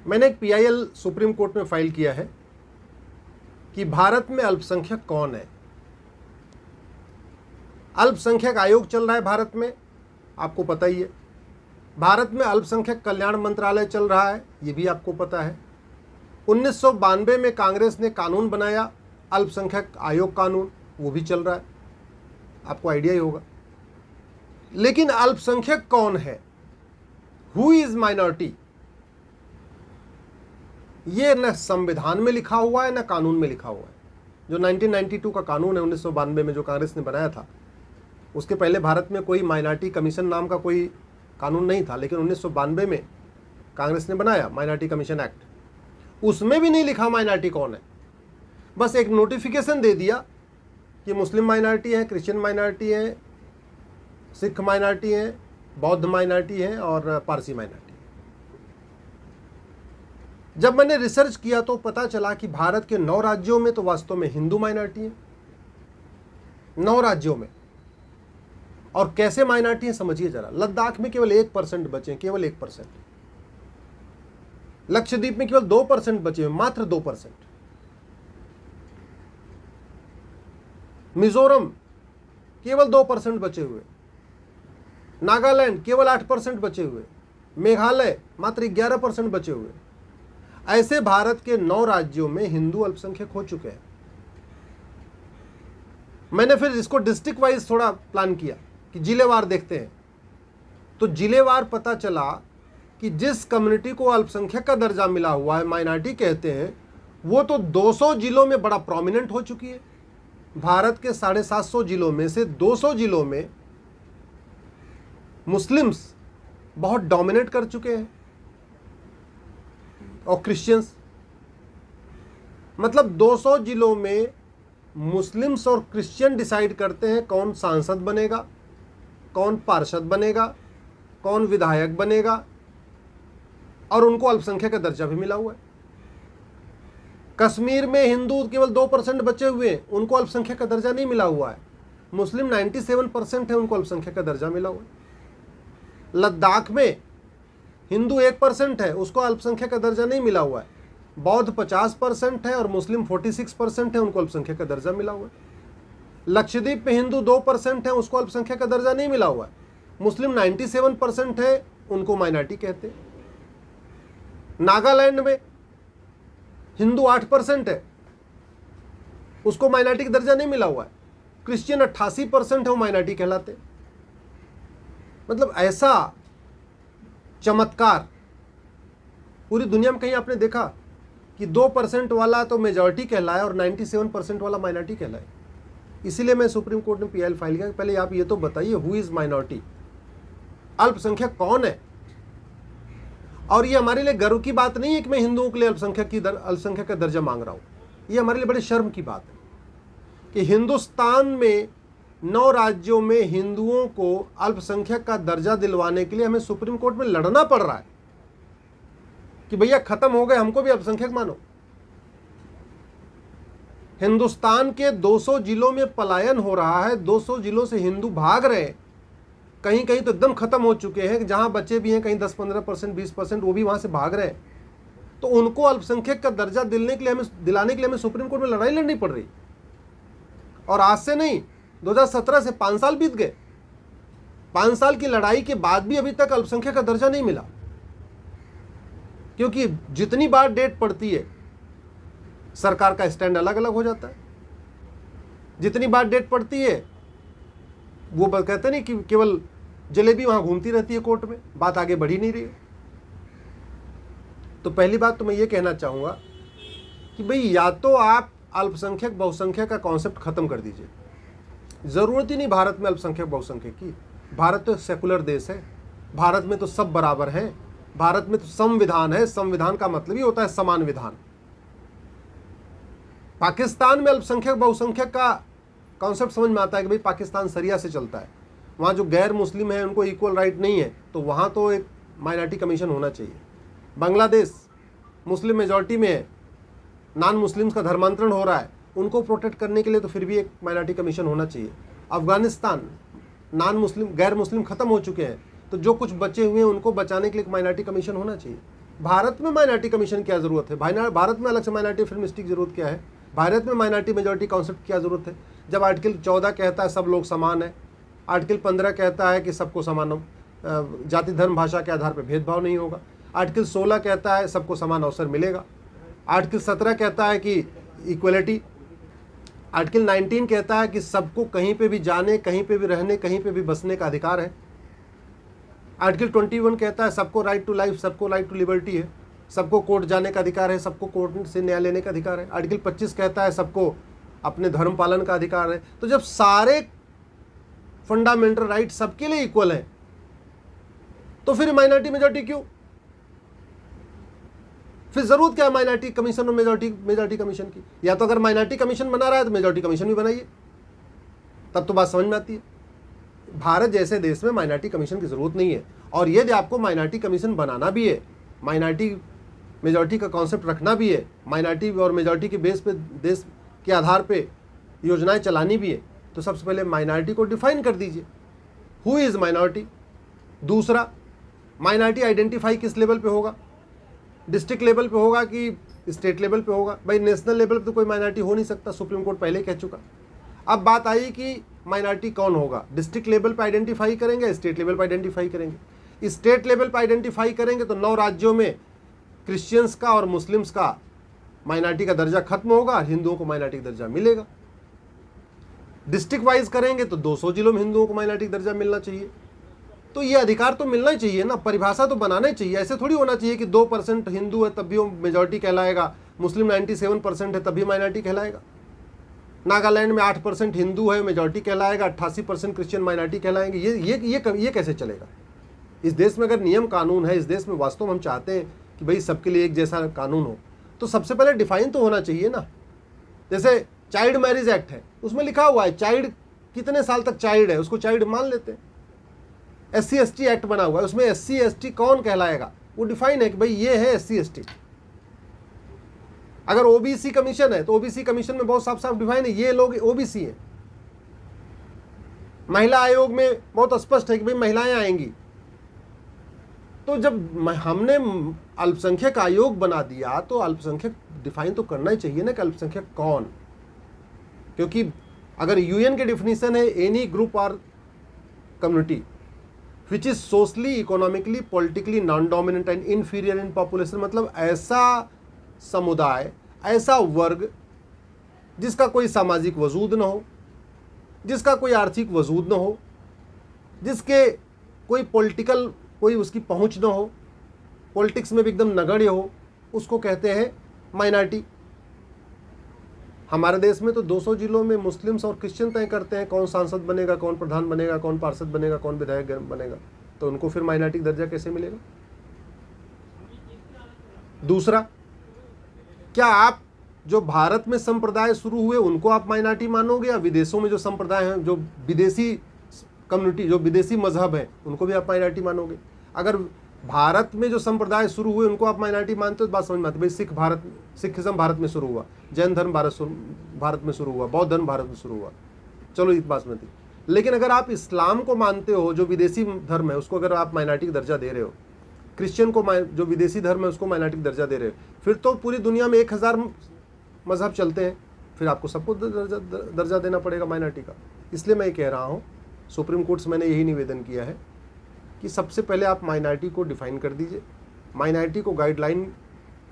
मैंने एक PIL supreme court में फाइल किया है कि भारत में अल्पसंख्यक कौन है। अल्पसंख्यक आयोग चल रहा है भारत में, आपको पता ही है। भारत में अल्पसंख्यक कल्याण मंत्रालय चल रहा है, ये भी आपको पता है। 1992 में कांग्रेस ने कानून बनाया, अल्पसंख्यक आयोग कानून, वो भी चल रहा है, आपको आइडिया ही होगा। लेकिन अल्पसंख्यक कौन है, हु इज माइनॉरिटी, ये न संविधान में लिखा हुआ है न कानून में लिखा हुआ है। जो 1992 का कानून है 1992 में जो कांग्रेस ने बनाया था, उसके पहले भारत में कोई माइनॉरिटी कमीशन नाम का कोई कानून नहीं था, लेकिन 1992 में कांग्रेस ने बनाया माइनॉरिटी कमीशन एक्ट। उसमें भी नहीं लिखा माइनॉरिटी कौन है, बस एक नोटिफिकेशन दे दिया कि मुस्लिम माइनॉरिटी है, क्रिश्चियन माइनॉरिटी है, सिख माइनॉरिटी है, बौद्ध माइनॉरिटी है और पारसी माइनॉरिटी। जब मैंने रिसर्च किया तो पता चला कि भारत के 9 राज्यों में तो वास्तव में हिंदू माइनॉरिटी है, 9 राज्यों में। और कैसे माइनॉरिटी है समझिए जरा। लद्दाख में केवल 1% बचे, केवल 1%। लक्षद्वीप में केवल 2% बचे हुए, मात्र 2%। मिजोरम केवल 2% बचे हुए, नागालैंड केवल 8% बचे हुए, मेघालय मात्र 11% बचे हुए। ऐसे भारत के 9 राज्यों में हिंदू अल्पसंख्यक हो चुके हैं। मैंने फिर इसको डिस्ट्रिक्ट वाइज थोड़ा प्लान किया कि जिलेवार देखते हैं, तो जिलेवार पता चला कि जिस कम्युनिटी को अल्पसंख्यक का दर्जा मिला हुआ है, माइनॉरिटी कहते हैं, वो तो 200 जिलों में बड़ा प्रोमिनेंट हो चुकी है। भारत के 750 जिलों में से 200 जिलों में मुस्लिम्स बहुत डोमिनेट कर चुके हैं और क्रिश्चियंस, मतलब 200 जिलों में मुस्लिम्स और क्रिश्चियन डिसाइड करते हैं कौन सांसद बनेगा, कौन पार्षद बनेगा, कौन विधायक बनेगा, और उनको अल्पसंख्यक का दर्जा भी मिला हुआ है। कश्मीर में हिंदू केवल 2% बचे हुए हैं, उनको अल्पसंख्यक का दर्जा नहीं मिला हुआ है। मुस्लिम 97% है, उनको अल्पसंख्यक का दर्जा मिला हुआ है। लद्दाख में हिंदू 1% है, उसको अल्पसंख्यक का दर्जा नहीं मिला हुआ है। बौद्ध 50% है और मुस्लिम 46% है, उनको अल्पसंख्यक का दर्जा मिला हुआ है। लक्षद्वीप में हिंदू 2% है, उसको अल्पसंख्यक का दर्जा नहीं मिला हुआ है। मुस्लिम 97% है, उनको माइनॉरिटी कहते हैं। नागालैंड में हिंदू 8% है, उसको माइनॉरिटी का दर्जा नहीं मिला हुआ है। क्रिश्चियन 88% है, वो माइनॉरिटी कहलाते। मतलब ऐसा चमत्कार पूरी दुनिया में कहीं आपने देखा कि 2% वाला तो मेजॉरिटी कहलाए और 97% वाला माइनॉरिटी कहलाए। इसीलिए मैं सुप्रीम कोर्ट में पीआईएल फाइल किया। पहले आप ये तो बताइए, हु इज माइनॉरिटी, अल्पसंख्यक कौन है। और ये हमारे लिए गर्व की बात नहीं है कि मैं हिंदुओं के लिए अल्पसंख्यक का दर्जा मांग रहा हूं। ये हमारे लिए बड़े शर्म की बात है कि हिंदुस्तान में 9 राज्यों में हिंदुओं को अल्पसंख्यक का दर्जा दिलवाने के लिए हमें सुप्रीम कोर्ट में लड़ना पड़ रहा है कि भैया खत्म हो गए, हमको भी अल्पसंख्यक मानो। हिंदुस्तान के 200 जिलों में पलायन हो रहा है, 200 जिलों से हिंदू भाग रहे हैं। कहीं कहीं तो एकदम खत्म हो चुके हैं, जहां बच्चे भी हैं कहीं 10-15%, 20%, वो भी वहां से भाग रहे हैं। तो उनको अल्पसंख्यक का दर्जा दिलाने के लिए हमें सुप्रीम कोर्ट में लड़ाई लड़नी पड़ रही। और आज से नहीं, 2017 से 5 साल बीत गए। 5 साल की लड़ाई के बाद भी अभी तक अल्पसंख्यक का दर्जा नहीं मिला, क्योंकि जितनी बार डेट पड़ती है सरकार का स्टैंड अलग अलग हो जाता है। जितनी बार डेट पड़ती है वो कहते नहीं कि केवल जलेबी वहां घूमती रहती है कोर्ट में, बात आगे बढ़ी नहीं रही है। तो पहली बात तो मैं ये कहना चाहूंगा कि भाई या तो आप अल्पसंख्यक बहुसंख्यक का कॉन्सेप्ट खत्म कर दीजिए। जरूरत ही नहीं भारत में अल्पसंख्यक बहुसंख्यक की। भारत तो सेकुलर देश है, भारत में तो सब बराबर हैं, भारत में तो संविधान है। संविधान का मतलब ही होता है समान विधान। पाकिस्तान में अल्पसंख्यक बहुसंख्यक का कॉन्सेप्ट समझ में आता है कि भाई पाकिस्तान शरिया से चलता है, वहाँ जो गैर मुस्लिम है उनको इक्वल राइट नहीं है, तो वहाँ तो एक माइनॉरिटी कमीशन होना चाहिए। बांग्लादेश मुस्लिम मेजॉरिटी में है, नॉन मुस्लिम्स का धर्मांतरण हो रहा है, उनको प्रोटेक्ट करने के लिए तो फिर भी एक माइनॉरिटी कमीशन होना चाहिए। अफगानिस्तान नॉन मुस्लिम गैर मुस्लिम खत्म हो चुके हैं, तो जो कुछ बचे हुए हैं उनको बचाने के लिए एक माइनॉरिटी कमीशन होना चाहिए। भारत में माइनॉरिटी कमीशन क्या ज़रूरत है? भारत में अलग से माइनॉरिटी फिल्म इंस्टीट्यूट की ज़रूरत क्या है? भारत में माइनॉरिटी मेजॉरिटी कॉन्सेप्ट क्या ज़रूरत है? जब आर्टिकल 14 कहता है सब लोग समान है, आर्टिकल 15 कहता है कि सबको समान जाति धर्म भाषा के आधार पर भेदभाव नहीं होगा, आर्टिकल 16 कहता है सबको समान अवसर मिलेगा, आर्टिकल 17 कहता है कि इक्वलिटी, आर्टिकल 19 कहता है कि सबको कहीं पे भी जाने, कहीं पे भी रहने, कहीं पे भी बसने का अधिकार है, आर्टिकल 21 कहता है सबको राइट टू लाइफ, सबको राइट टू लिबर्टी है, सबको कोर्ट जाने का अधिकार है, सबको कोर्ट से न्याय लेने का अधिकार है, आर्टिकल 25 कहता है सबको अपने धर्म पालन का अधिकार है। तो जब सारे फंडामेंटल राइट सबके लिए इक्वल है तो फिर माइनॉरिटी मेजॉरिटी क्यों? फिर जरूरत क्या है माइनॉरिटी कमीशन और मेजॉरिटी कमीशन की? या तो अगर माइनॉरिटी कमीशन बना रहा है तो मेजॉरिटी कमीशन भी बनाइए, तब तो बात समझ में आती है। भारत जैसे देश में माइनॉरिटी कमीशन की जरूरत नहीं है, और यदि आपको माइनॉरिटी कमीशन बनाना भी है, माइनॉरिटी मेजॉरिटी का कॉन्सेप्ट रखना भी है, माइनॉरिटी और मेजॉरिटी के बेस पे देश के आधार पे योजनाएं चलानी भी है, तो सबसे पहले माइनॉरिटी को डिफाइन कर दीजिए, हु इज़ माइनॉरिटी। दूसरा, माइनॉरिटी आइडेंटिफाई किस लेवल पे होगा? डिस्ट्रिक्ट लेवल पे होगा कि स्टेट लेवल पे होगा? भाई नेशनल लेवल पे तो कोई माइनॉरिटी हो नहीं सकता, सुप्रीम कोर्ट पहले कह चुका। अब बात आई कि माइनॉरिटी कौन होगा, डिस्ट्रिक्ट लेवल पे आइडेंटिफाई करेंगे, स्टेट लेवल पे आइडेंटिफाई करेंगे। स्टेट लेवल पे आइडेंटिफाई करेंगे तो 9 राज्यों में क्रिश्चियंस का और मुस्लिम्स का माइनॉरिटी का दर्जा खत्म होगा और हिंदुओं को माइनॉरिटी का दर्जा मिलेगा। डिस्ट्रिक्ट वाइज करेंगे तो 200 जिलों में हिंदुओं को माइनॉरिटी का दर्जा मिलना चाहिए। तो ये अधिकार तो मिलना ही चाहिए ना, परिभाषा तो बनाना ही चाहिए। ऐसे थोड़ी होना चाहिए कि 2% हिंदू है तब भी वो मेजॉरिटी कहलाएगा, मुस्लिम 97% है तब भी माइनॉरिटी कहलाएगा, नागालैंड में 8% हिंदू है मेजॉरिटी कहलाएगा, 88% क्रिश्चियन माइनॉरिटी कहलाएंगे। ये कैसे चलेगा? इस देश में अगर नियम कानून है, इस देश में वास्तव में हम चाहते हैं कि भाई सबके लिए एक जैसा कानून हो, तो सबसे पहले डिफाइन तो होना चाहिए ना। जैसे चाइल्ड मैरिज एक्ट है, उसमें लिखा हुआ है चाइल्ड कितने साल तक चाइल्ड है, उसको चाइल्ड मान लेते हैं। SC/ST एक्ट बना हुआ है, उसमें SC/ST कौन कहलाएगा वो डिफाइन है कि भाई ये है SC/ST। अगर OBC कमीशन है तो OBC कमीशन में बहुत साफ साफ डिफाइन है, ये लोग OBC हैं। महिला आयोग में बहुत स्पष्ट है कि भाई महिलाएं आएंगी। तो जब हमने अल्पसंख्यक आयोग बना दिया तो अल्पसंख्यक डिफाइन तो करना ही चाहिए ना कि अल्पसंख्यक कौन, क्योंकि अगर UN की डिफिनीशन है एनी ग्रुप और community which is socially, economically, politically non dominant and inferior in population, मतलब ऐसा समुदाय, ऐसा वर्ग जिसका कोई सामाजिक वजूद न हो, जिसका कोई आर्थिक वजूद न हो, जिसके कोई पॉलिटिकल कोई उसकी पहुंच न हो, पॉलिटिक्स में भी एकदम नगण्य हो, उसको कहते हैं माइनॉरिटी। हमारे देश में तो 200 जिलों में मुस्लिम्स और क्रिश्चियन तय करते हैं कौन सांसद बनेगा, कौन प्रधान बनेगा, कौन पार्षद बनेगा, कौन विधायक बनेगा, तो उनको फिर माइनॉरिटी दर्जा कैसे मिलेगा? दूसरा, क्या आप जो भारत में संप्रदाय शुरू हुए उनको आप माइनॉरिटी मानोगे, या विदेशों में जो संप्रदाय हैं, जो विदेशी कम्युनिटी, जो विदेशी मजहब है, उनको भी आप माइनॉरिटी मानोगे? अगर भारत में जो संप्रदाय शुरू हुए उनको आप माइनॉरिटी मानते हो तो बात समझ में आती है। भाई सिखिज्म भारत में शुरू हुआ, जैन धर्म भारत में शुरू हुआ, बौद्ध धर्म भारत में शुरू हुआ, चलो इस बात में थी। लेकिन अगर आप इस्लाम को मानते हो जो विदेशी धर्म है उसको अगर आप माइनॉरिटी का दर्जा दे रहे हो, क्रिश्चियन को जो विदेशी धर्म है उसको माइनॉरिटी का दर्जा दे रहे हो, फिर तो पूरी दुनिया में 1000 मजहब चलते हैं, फिर आपको सबको दर्जा देना पड़ेगा माइनॉरिटी का। इसलिए मैं ये कह रहा हूँ, सुप्रीम कोर्ट से मैंने यही निवेदन किया है कि सबसे पहले आप माइनॉरिटी को डिफाइन कर दीजिए, माइनॉरिटी को गाइडलाइन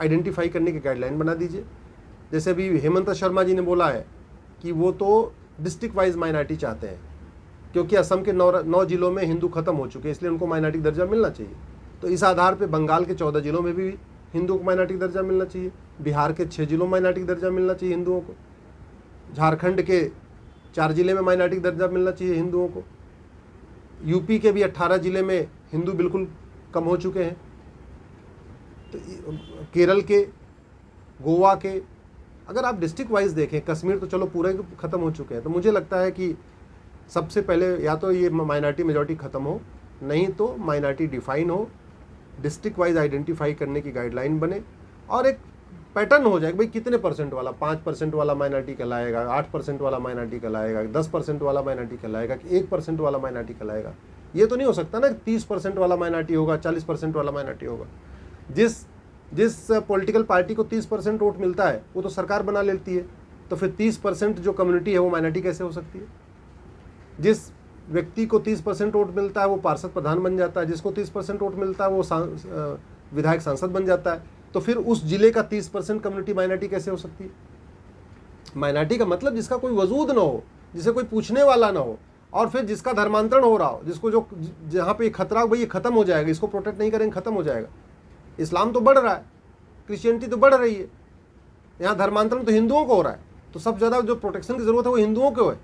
आइडेंटिफाई करने की गाइडलाइन बना दीजिए। जैसे अभी हेमंत शर्मा जी ने बोला है कि वो तो डिस्ट्रिक्ट वाइज माइनॉरिटी चाहते हैं, क्योंकि असम के 9 जिलों में हिंदू खत्म हो चुके हैं, इसलिए उनको माइनॉरिटी दर्जा मिलना चाहिए। तो इस आधार पर बंगाल के 14 जिलों में भी हिंदुओं को माइनॉरिटी दर्जा मिलना चाहिए, बिहार के 6 जिलों में माइनॉरिटी दर्जा मिलना चाहिए हिंदुओं को, झारखंड के 4 जिले में माइनॉरिटी दर्जा मिलना चाहिए हिंदुओं को, यूपी के भी 18 जिले में हिंदू बिल्कुल कम हो चुके हैं, तो केरल के, गोवा के, अगर आप डिस्ट्रिक्ट वाइज देखें, कश्मीर तो चलो पूरे ख़त्म हो चुके हैं। तो मुझे लगता है कि सबसे पहले या तो ये माइनॉरिटी मेजॉरिटी ख़त्म हो, नहीं तो माइनॉरिटी डिफाइन हो, डिस्ट्रिक्ट वाइज आइडेंटिफाई करने की गाइडलाइन बने और एक पैटर्न हो जाए भाई कितने परसेंट वाला, 5% वाला माइनॉरिटी कहलाएगा, 8% वाला माइनॉरिटी कहलाएगा, 10% वाला माइनॉरिटी कहलाएगा कि 1% वाला माइनॉरिटी कहलाएगा। ये तो नहीं हो सकता ना 30% वाला माइनॉरिटी होगा, 40% वाला माइनॉरिटी होगा। जिस जिस पॉलिटिकल पार्टी को 30% वोट मिलता है वो तो सरकार बना लेती है, तो फिर 30% जो कम्युनिटी है वो माइनॉरिटी कैसे हो सकती है? जिस व्यक्ति को 30% वोट मिलता है वो पार्षद प्रधान बन जाता है, जिसको 30% वोट मिलता है वो विधायक सांसद बन जाता है, तो फिर उस जिले का 30% कम्युनिटी माइनॉरिटी कैसे हो सकती है? माइनॉरिटी का मतलब जिसका कोई वजूद ना हो, जिसे कोई पूछने वाला ना हो, और फिर जिसका धर्मांतरण हो रहा हो, जिसको जो जहाँ पे खतरा भाई ये खत्म हो जाएगा, इसको प्रोटेक्ट नहीं करेंगे खत्म हो जाएगा। इस्लाम तो बढ़ रहा है, क्रिश्चियनिटी तो बढ़ रही है, यहाँ धर्मांतरण तो हिंदुओं को हो रहा है, तो सबसे ज़्यादा जो प्रोटेक्शन की ज़रूरत है वो हिंदुओं को है।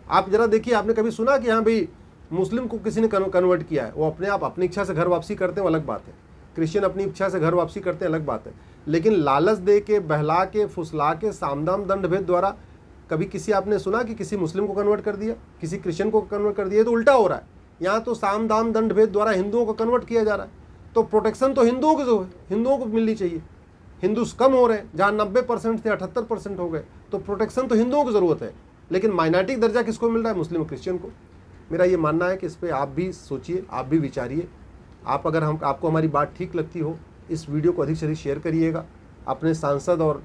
आप जरा देखिए, आपने कभी सुना कि हाँ भाई मुस्लिम को किसी ने कन्वर्ट किया है? वो अपने आप अपनी इच्छा से घर वापसी करते हैं, अलग बात है। क्रिश्चियन अपनी इच्छा से घर वापसी करते हैं, अलग बात है। लेकिन लालच दे के, बहला के, फुसला के, सामदाम दंड भेद द्वारा कभी किसी आपने सुना कि किसी मुस्लिम को कन्वर्ट कर दिया, किसी क्रिश्चियन को कन्वर्ट कर दिया? तो उल्टा हो रहा है, यहाँ तो साम दाम दंड भेद द्वारा हिंदुओं को कन्वर्ट किया जा रहा है। तो प्रोटेक्शन तो हिंदुओं को जो है हिंदुओं को मिलनी चाहिए। हिंदूस कम हो रहे हैं, जहाँ 90% थे 78% हो गए, तो प्रोटेक्शन तो हिंदुओं को ज़रूरत है। लेकिन माइनॉरिटी दर्जा किसको मिल रहा है? मुस्लिम और क्रिश्चियन को। मेरा ये मानना है कि इस पर आप भी सोचिए, आप भी विचारिए। आप अगर आपको हमारी बात ठीक लगती हो, इस वीडियो को अधिक से अधिक शेयर करिएगा। अपने सांसद और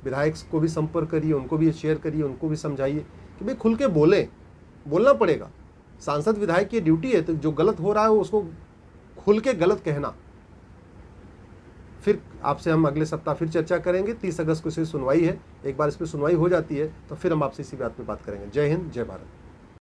विधायक को भी संपर्क करिए, उनको भी शेयर करिए, उनको भी समझाइए कि भाई खुल के बोलना पड़ेगा। सांसद विधायक की ड्यूटी है, तो जो गलत हो रहा है उसको खुल के गलत कहना। फिर आपसे हम अगले सप्ताह फिर चर्चा करेंगे। 30 अगस्त को इसे सुनवाई है, एक बार इस पर सुनवाई हो जाती है तो फिर हम आपसे इसी बात पे बात करेंगे। जय हिंद, जय भारत।